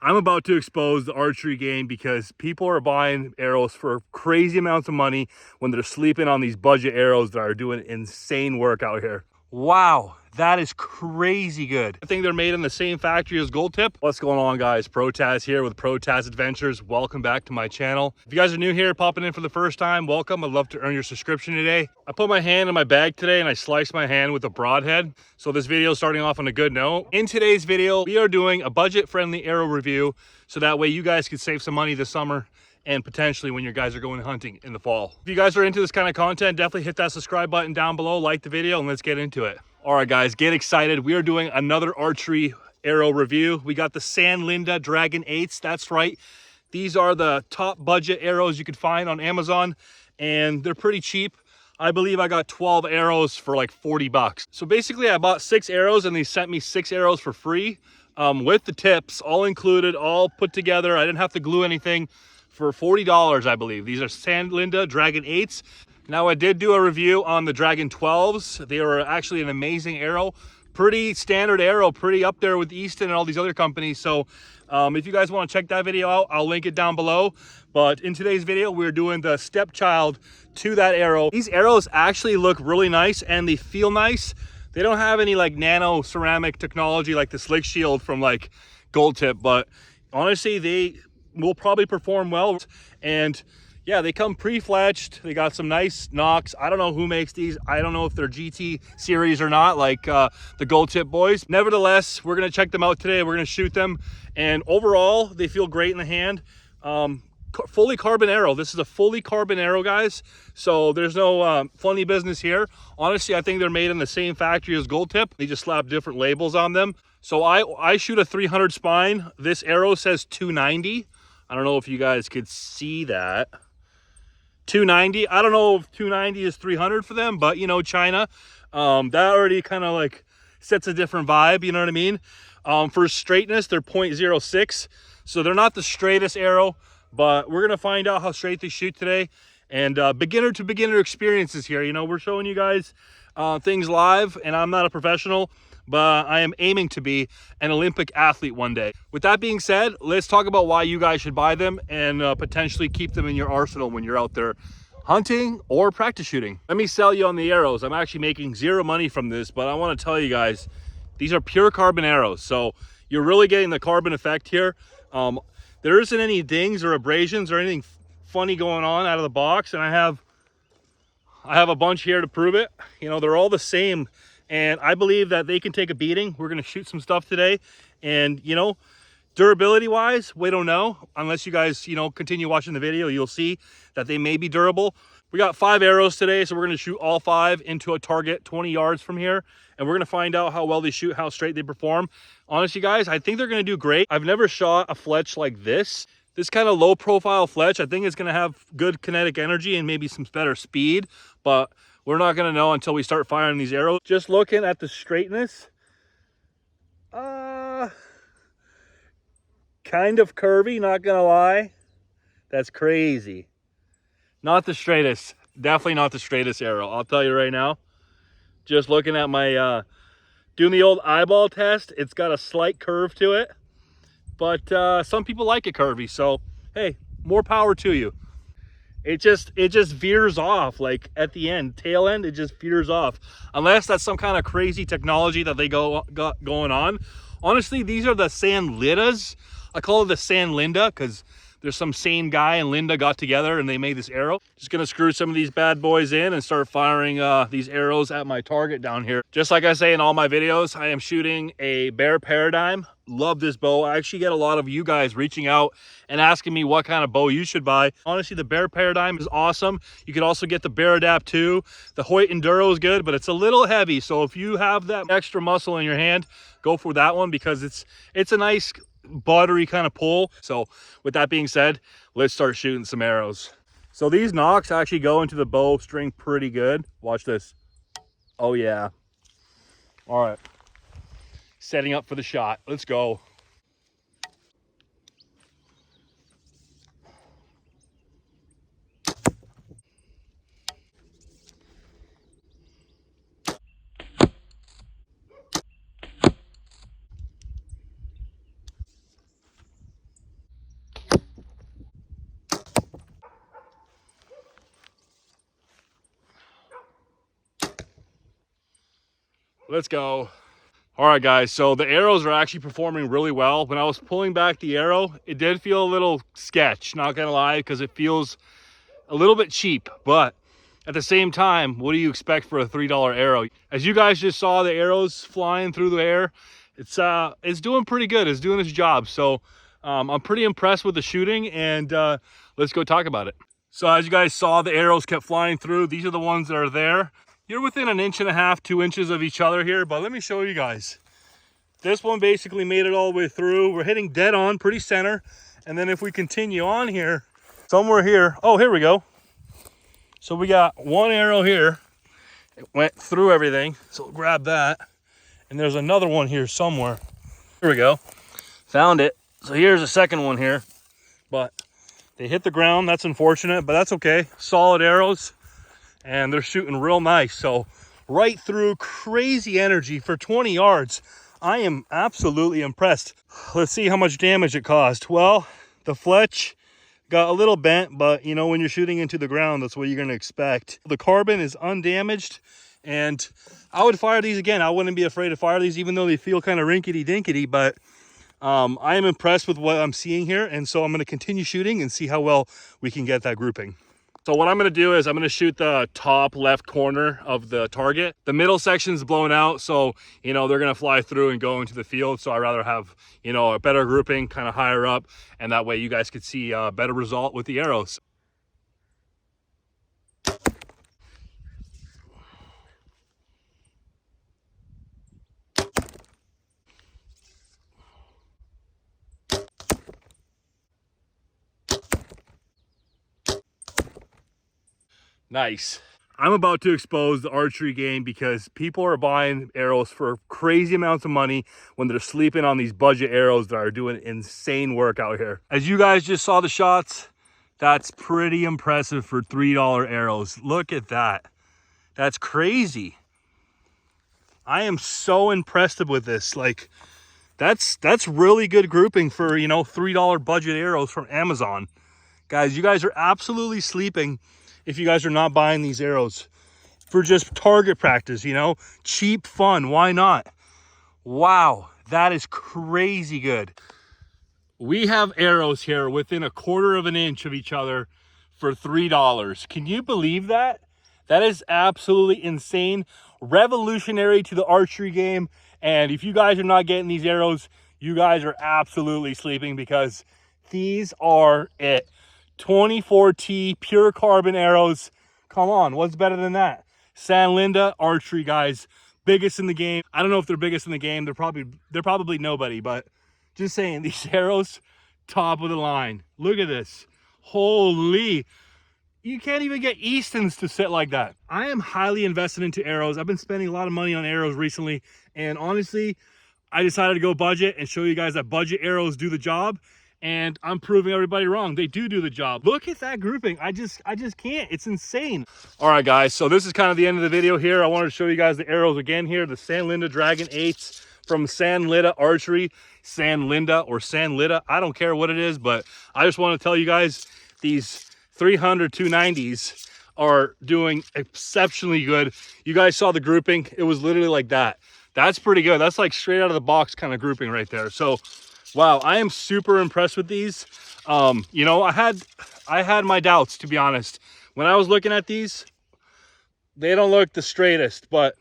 I'm about to expose the archery game because people are buying arrows for crazy amounts of money when they're sleeping on these budget arrows that are doing insane work out here. Wow, that is crazy good. I think they're made in the same factory as Gold Tip. What's going on, guys? Protaz here with Protaz Adventures. Welcome back to my channel. If you guys are new here, popping in for the first time, welcome. I'd love to earn your subscription today. I put my hand in my bag today and I sliced my hand with a broadhead. So this video is starting off on a good note. In today's video, we are doing a budget-friendly arrow review so that way you guys can save some money this summer and potentially when your guys are going hunting in the fall. If you guys are into this kind of content, definitely hit that subscribe button down below, like the video, and let's get into it. All right, guys, get excited. We are doing another archery arrow review. We got the Sanlida Dragon 8s. That's right. These are the top budget arrows you could find on Amazon, and they're pretty cheap. I believe I got 12 arrows for like 40 bucks. So basically I bought 6 arrows and they sent me 6 arrows for free with the tips, all included, all put together. I didn't have to glue anything. For $40, I believe. These are Sanlida Dragon 8s. Now, I did do a review on the Dragon 12s. They were actually an amazing arrow. Pretty standard arrow, pretty up there with Easton and all these other companies. So if you guys want to check that video out, I'll link it down below. But in today's video, we're doing the stepchild to that arrow. These arrows actually look really nice and they feel nice. They don't have any like nano ceramic technology like the Slick Shield from like Gold Tip, but honestly, they will probably perform well. And yeah, they come pre-fletched. They got some nice nocks. I don't know who makes these. I don't know if they're GT series or not, like the Gold Tip boys. Nevertheless, we're gonna check them out today. We're gonna shoot them, and overall they feel great in the hand. Fully carbon arrow. This is a fully carbon arrow, guys, so there's no funny business here. Honestly, I think they're made in the same factory as Gold Tip. They just slap different labels on them. So I shoot a 300 spine. This arrow says 290. I don't know if you guys could see that. 290. I don't know if 290 is 300 for them, but you know, China, that already kind of like sets a different vibe, you know what I mean? For straightness, they're 0.06. So they're not the straightest arrow, but we're going to find out how straight they shoot today. And beginner to beginner experiences here. You know, we're showing you guys things live, and I'm not a professional, but I am aiming to be an Olympic athlete one day. With that being said, let's talk about why you guys should buy them and potentially keep them in your arsenal when you're out there hunting or practice shooting. Let me sell you on the arrows. I'm actually making zero money from this, but I want to tell you guys, these are pure carbon arrows. So you're really getting the carbon effect here. There isn't any dings or abrasions or anything funny going on out of the box. And I have a bunch here to prove it. You know, they're all the same. And I believe that they can take a beating. We're going to shoot some stuff today. And, you know, durability wise, we don't know. Unless you guys, you know, continue watching the video, you'll see that they may be durable. We got 5 arrows today, so we're going to shoot all 5 into a target 20 yards from here. And we're going to find out how well they shoot, how straight they perform. Honestly, guys, I think they're going to do great. I've never shot a fletch like this. This kind of low profile fletch, I think it's going to have good kinetic energy and maybe some better speed. But we're not going to know until we start firing these arrows. Just looking at the straightness. Kind of curvy, not going to lie. That's crazy. Not the straightest. Definitely not the straightest arrow. I'll tell you right now. Just looking at my, doing the old eyeball test, it's got a slight curve to it. But some people like it curvy. So, hey, more power to you. It just veers off, like at the end, tail end, it just veers off. Unless that's some kind of crazy technology that they got going on. Honestly, these are the Sanlidas. I call it the Sanlida because there's some sane guy and Linda got together and they made this arrow. Just gonna screw some of these bad boys in and start firing these arrows at my target down here. Just like I say in all my videos, I am shooting a Bear Paradigm. Love this bow. I actually get a lot of you guys reaching out and asking me what kind of bow you should buy. Honestly, the Bear Paradigm is awesome. You could also get the Bear Adapt 2. The Hoyt Enduro is good, but it's a little heavy. So if you have that extra muscle in your hand, go for that one because it's a nice buttery kind of pull. So with that being said, let's start shooting some arrows. So these nocks actually go into the bow string pretty good. Watch this. Oh yeah. All right. Setting up for the shot. Let's go. Let's go. All right, guys, so the arrows are actually performing really well. When I was pulling back the arrow, it did feel a little sketch, not gonna lie, because it feels a little bit cheap, but at the same time, what do you expect for a $3 arrow? As you guys just saw, the arrows flying through the air, it's doing pretty good. It's doing its job. So I'm pretty impressed with the shooting, and let's go talk about it. So as you guys saw, the arrows kept flying through. These are the ones that are there. You're within 1.5 to 2 inches of each other here, but let me show you guys. This one basically made it all the way through. We're hitting dead on, pretty center. And then if we continue on here, somewhere here, oh, here we go. So we got one arrow here. It went through everything, so we'll grab that. And there's another one here somewhere. Here we go. Found it. So here's a second one here. But they hit the ground. That's unfortunate, but that's okay. Solid arrows. And they're shooting real nice. So right through, crazy energy for 20 yards. I am absolutely impressed. Let's see how much damage it caused. Well, the fletch got a little bent, but you know, when you're shooting into the ground, that's what you're going to expect. The carbon is undamaged, and I would fire these again. I wouldn't be afraid to fire these, even though they feel kind of rinkety-dinkety, but I am impressed with what I'm seeing here, and so I'm going to continue shooting and see how well we can get that grouping. So what I'm going to do is I'm going to shoot the top left corner of the target. The middle section's blown out, so, you know, they're going to fly through and go into the field. So I'd rather have, you know, a better grouping kind of higher up, and that way you guys could see a better result with the arrows. Nice. I'm about to expose the archery game because people are buying arrows for crazy amounts of money when they're sleeping on these budget arrows that are doing insane work out here. As you guys just saw the shots, that's pretty impressive for $3 arrows. Look at that. That's crazy. I am so impressed with this. Like, that's really good grouping for, you know, $3 budget arrows from Amazon. Guys, you guys are absolutely sleeping if you guys are not buying these arrows for just target practice, you know, cheap fun. Why not? Wow, that is crazy good. We have arrows here within 1/4 of an inch of each other for $3. Can you believe that? That is absolutely insane, revolutionary to the archery game. And if you guys are not getting these arrows, you guys are absolutely sleeping, because these are it. 24T pure carbon arrows. Come on, what's better than that? Sanlida Archery, guys, biggest in the game. I don't know if they're biggest in the game. They're probably nobody, but just saying, these arrows, top of the line. Look at this. Holy, you can't even get Eastons to sit like that. I am highly invested into arrows. I've been spending a lot of money on arrows recently, and honestly, I decided to go budget and show you guys that budget arrows do the job. And I'm proving everybody wrong. They do the job. Look at that grouping. I just can't. It's insane. All right, guys. So this is kind of the end of the video here. I wanted to show you guys the arrows again here. The Sanlida Dragon 8s from Sanlida Archery. Sanlida or Sanlida. I don't care what it is, but I just want to tell you guys these 300 290s are doing exceptionally good. You guys saw the grouping. It was literally like that. That's pretty good. That's like straight out of the box kind of grouping right there. So wow, I am super impressed with these. You know, I had my doubts, to be honest. When I was looking at these, they don't look the straightest, but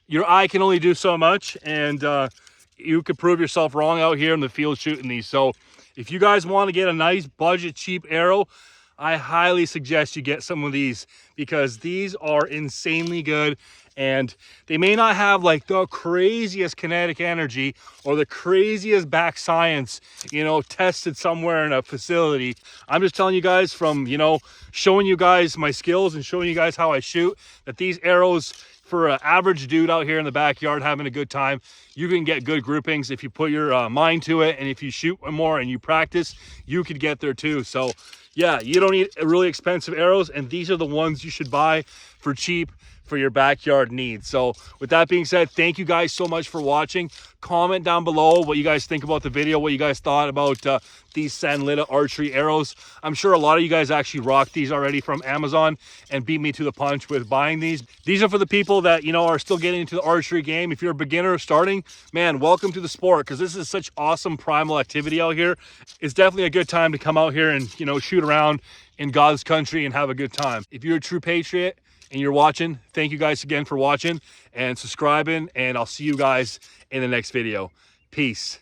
your eye can only do so much, and you could prove yourself wrong out here in the field shooting these. So if you guys want to get a nice budget cheap arrow, I highly suggest you get some of these, because these are insanely good. And they may not have like the craziest kinetic energy or the craziest back science, you know, tested somewhere in a facility. I'm just telling you guys from, you know, showing you guys my skills and showing you guys how I shoot, that these arrows, for an average dude out here in the backyard having a good time, you can get good groupings if you put your mind to it. And if you shoot more and you practice, you could get there too. So yeah, you don't need really expensive arrows, and these are the ones you should buy for cheap for your backyard needs. So with that being said, thank you guys so much for watching. Comment down below what you guys think about the video, what you guys thought about these Sanlida archery arrows. I'm sure a lot of you guys actually rocked these already from Amazon and beat me to the punch with buying these. These are for the people that, you know, are still getting into the archery game. If you're a beginner starting, man, welcome to the sport, because this is such awesome primal activity out here. It's definitely a good time to come out here and, you know, shoot around in God's country and have a good time. If you're a true patriot and you're watching, thank you guys again for watching and subscribing, and I'll see you guys in the next video. Peace.